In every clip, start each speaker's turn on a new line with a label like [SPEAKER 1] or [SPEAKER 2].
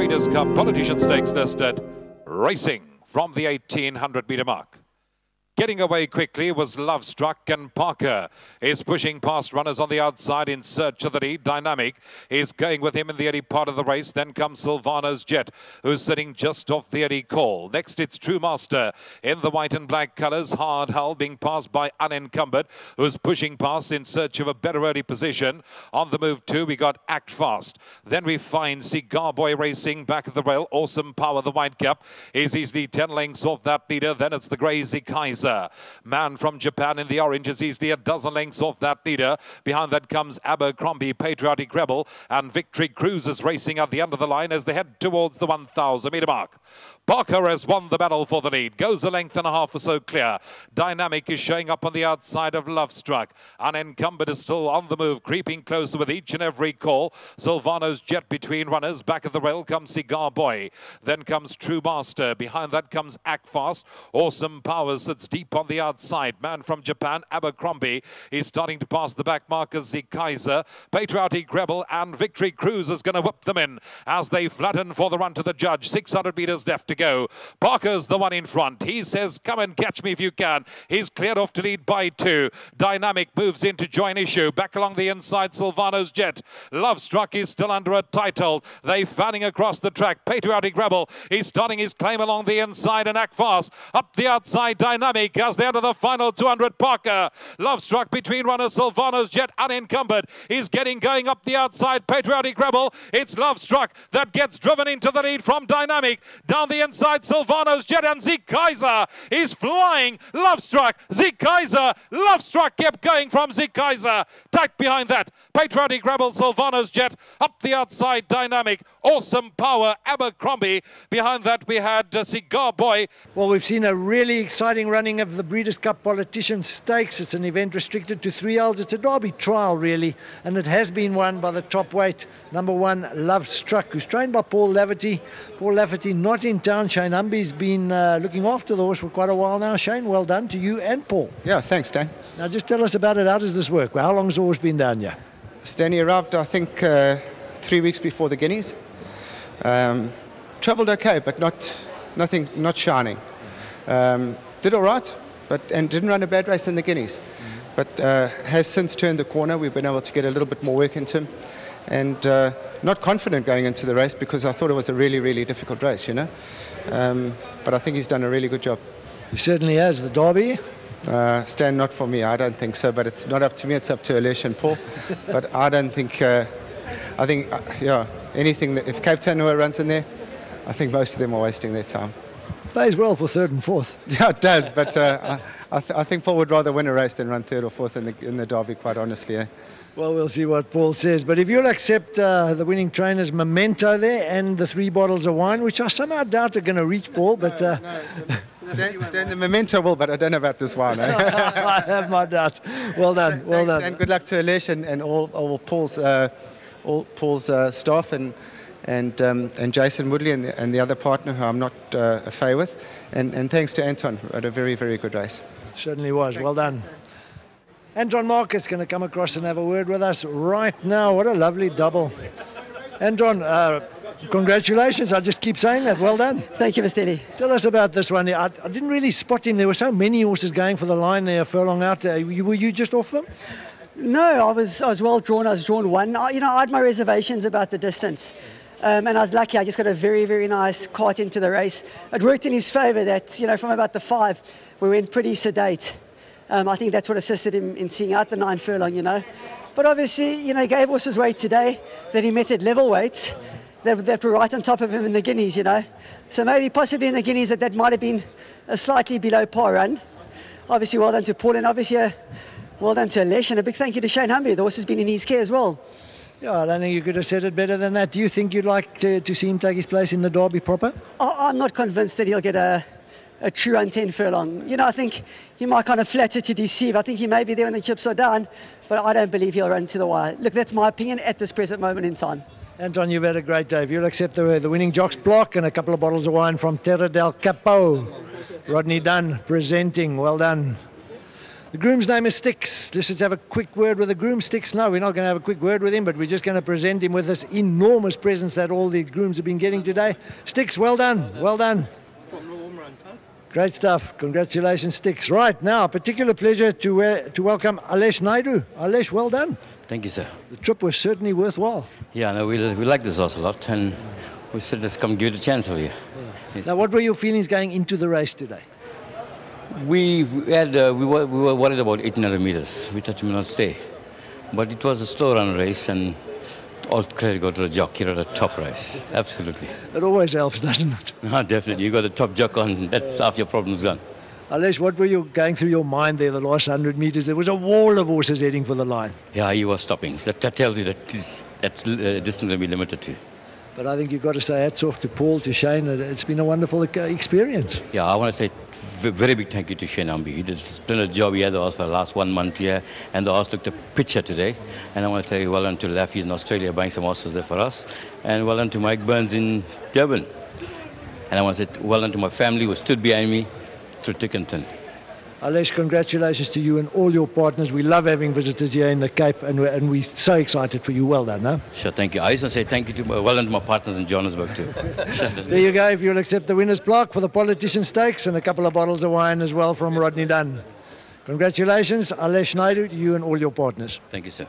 [SPEAKER 1] Breeders' Cup Politician Stakes listed, racing from the 1800-metre mark. Getting away quickly was Love Struck, and Parker is pushing past runners on the outside in search of the lead. Dynamic is going with him in the early part of the race. Then comes SILVANO'S Jet, who's sitting just off the early call. Next, it's True Master in the white and black colours. Hard Hull being passed by Unencumbered, who's pushing past in search of a better early position. On the move too, we got Act Fast. Then we find Cigar Boy racing back at the rail. Awesome Power, the white cap, is easily 10 lengths off that leader. Then it's the grey KAISER. Man from Japan in the orange is easily a dozen lengths off that leader. Behind that comes Abercrombie, Patriotic Rebel, and Victory Cruise is racing at the end of the line as they head towards the 1,000-metre mark. Parker has won the battle for the lead. Goes a length and a half or so clear. Dynamic is showing up on the outside of Love Struck. Unencumbered is still on the move, creeping closer with each and every call. SILVANO'S Jet between runners. Back of the rail comes Cigar Boy. Then comes True Master. Behind that comes Act Fast. Awesome Power sits deep on the outside. Man from Japan, Abercrombie, is starting to pass the back markers. KAISER, Patriotic Rebel, and Victory Cruise is going to whip them in as they flatten for the run to the judge. 600 metres left to go. Parker's the one in front. He says, come and catch me if you can. He's cleared off to lead by 2. Dynamic moves in to join issue. Back along the inside, SILVANO'S Jet. Love Struck is still under a tight hold. They fanning across the track. Patriotic Rebel is starting his claim along the inside, and Act Fast up the outside. Dynamic as they enter the final 200. Parker, Love Struck between runners. SILVANO'S Jet Unencumbered is getting going up the outside. Patriotic Rebel, it's Love Struck that gets driven into the lead from Dynamic. Down the inside, SILVANO'S Jet, and KAISER is flying. Love Struck, KAISER, Love Struck kept going from KAISER. Tight behind that, Patriotic Rebel, SILVANO'S Jet, up the outside, Dynamic, Awesome Power, Abercrombie. Behind that we had Cigar Boy.
[SPEAKER 2] Well, we've seen a really exciting running of the Breeders' Cup Politician Stakes. It's an event restricted to 3 hours. It's a derby trial, really, and it has been won by the top weight, number 1, Love Struck, who's trained by Paul Lafferty. Paul Lafferty not in town. Shane Humby's been looking after the horse for quite a while now. Shane, well done to you and Paul.
[SPEAKER 3] Yeah, thanks, Dan.
[SPEAKER 2] Now, just tell us about it. How does this work? How long has the horse been down here?
[SPEAKER 3] Stanley arrived, I think, 3 weeks before the Guineas. Travelled okay, but not shining. Did all right, and didn't run a bad race in the Guineas. But has since turned the corner. We've been able to get a little bit more work into him. And not confident going into the race because I thought it was a really, really difficult race, you know. But I think he's done a really good job.
[SPEAKER 2] He certainly has. The derby?
[SPEAKER 3] Stan, not for me. I don't think so. But it's not up to me. It's up to Alesh and Paul. But I don't think. I think, yeah, anything that if Cape Town runs in there, I think most of them are wasting their time.
[SPEAKER 2] Plays well for 3rd and 4th.
[SPEAKER 3] Yeah, it does. But I think Paul would rather win a race than run 3rd or 4th in the derby. Quite honestly.
[SPEAKER 2] Well, we'll see what Paul says. But if you'll accept the winning trainer's memento there and the 3 bottles of wine, which I somehow doubt are going to reach Paul, but...
[SPEAKER 3] Stan, the memento will, but I don't know about this wine. Eh?
[SPEAKER 2] I have my doubts. Well done, well done.
[SPEAKER 3] And good luck to Alesh and all Paul's staff and Jason Moodley and the other partner who I'm not a fay with. And thanks to Anton. Had a very, very good race.
[SPEAKER 2] Certainly was. Well done. Anton Marcus going to come across and have a word with us right now. What a lovely double. Anton, congratulations. I just keep saying that. Well done.
[SPEAKER 4] Thank you, Mr. Lee.
[SPEAKER 2] Tell us about this one. I didn't really spot him. There were so many horses going for the line there a furlong out. Were you just off them?
[SPEAKER 4] No, I was well drawn. I was drawn 1. I had my reservations about the distance. And I was lucky. I just got a very, very nice cart into the race. It worked in his favour that, from about the 5, we went pretty sedate. I think that's what assisted him in seeing out the 9 furlong, But obviously, he gave horses weight today that he met at level weights that were right on top of him in the Guineas, So maybe possibly in the Guineas that might have been a slightly below par run. Obviously, well done to Paul and obviously well done to Alesh, and a big thank you to Shane Humby. The horse has been in his care as well.
[SPEAKER 2] Yeah, I don't think you could have said it better than that. Do you think you'd like to see him take his place in the derby proper?
[SPEAKER 4] I'm not convinced that he'll get a true run 10 furlong. I think he might kind of flatter to deceive. I think he may be there when the chips are down, but I don't believe he'll run to the wire. Look, that's my opinion at this present moment in time.
[SPEAKER 2] Anton, you've had a great day. If you'll accept the winning Jock's block and a couple of bottles of wine from Terra del Capo. Rodney Dunn presenting. Well done. The groom's name is Sticks. Let's just have a quick word with the groom. Sticks, no, we're not going to have a quick word with him, but we're just going to present him with this enormous presence that all the grooms have been getting today. Sticks, well done, well done. Great stuff. Congratulations, Sticks. Right, now, a particular pleasure to welcome Alesh Naidoo. Alesh, well done.
[SPEAKER 5] Thank you, sir.
[SPEAKER 2] The trip was certainly worthwhile.
[SPEAKER 5] Yeah, no, we like this horse a lot, and we said, let's come give it a chance for you.
[SPEAKER 2] Yeah. Now, what were your feelings going into the race today?
[SPEAKER 5] We were worried about 1800 meters. We thought we may not stay. But it was a slow run race, and all credit go to the jockey at the top race. Absolutely.
[SPEAKER 2] It always helps, doesn't it?
[SPEAKER 5] No, definitely. You got the top jock on, that's half your problems gone.
[SPEAKER 2] Alesh, what were you going through your mind there the last 100 meters? There was a wall of horses heading for the line.
[SPEAKER 5] Yeah, he was stopping. That tells you that that's distance will be limited to.
[SPEAKER 2] But I think you've got to say hats off to Paul, to Shane. It's been a wonderful experience.
[SPEAKER 5] Yeah, I want to say very big thank you to Shane Ambi. He did a splendid job. He had the horse for the last 1 month here, and the horse looked a picture today. And I want to tell you well done to Lafferty in Australia buying some horses there for us, and well done to Mike Burns in Durban. And I want to say well done to my family who stood behind me through thick and thin.
[SPEAKER 2] Alesh, congratulations to you and all your partners. We love having visitors here in the Cape, and we're so excited for you. Well done, huh?
[SPEAKER 5] Sure, thank you. I just want to say thank you to well done to my partners in Johannesburg too.
[SPEAKER 2] There you go. If you'll accept the winner's plaque for the Politician Stakes and a couple of bottles of wine as well from Rodney Dunn. Congratulations, Alesh Naidoo, to you and all your partners.
[SPEAKER 5] Thank you, sir.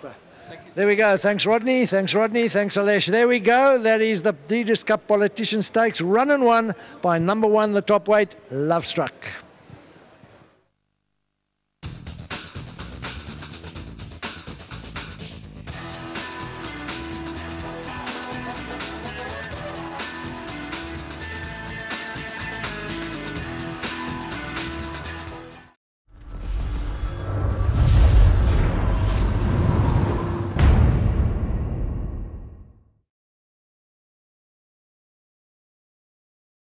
[SPEAKER 2] There we go. Thanks, Rodney. Thanks, Rodney. Thanks, Alesh. There we go. That is the Breeders' Cup Politician Stakes, run and won by number 1, the top weight, Love Struck.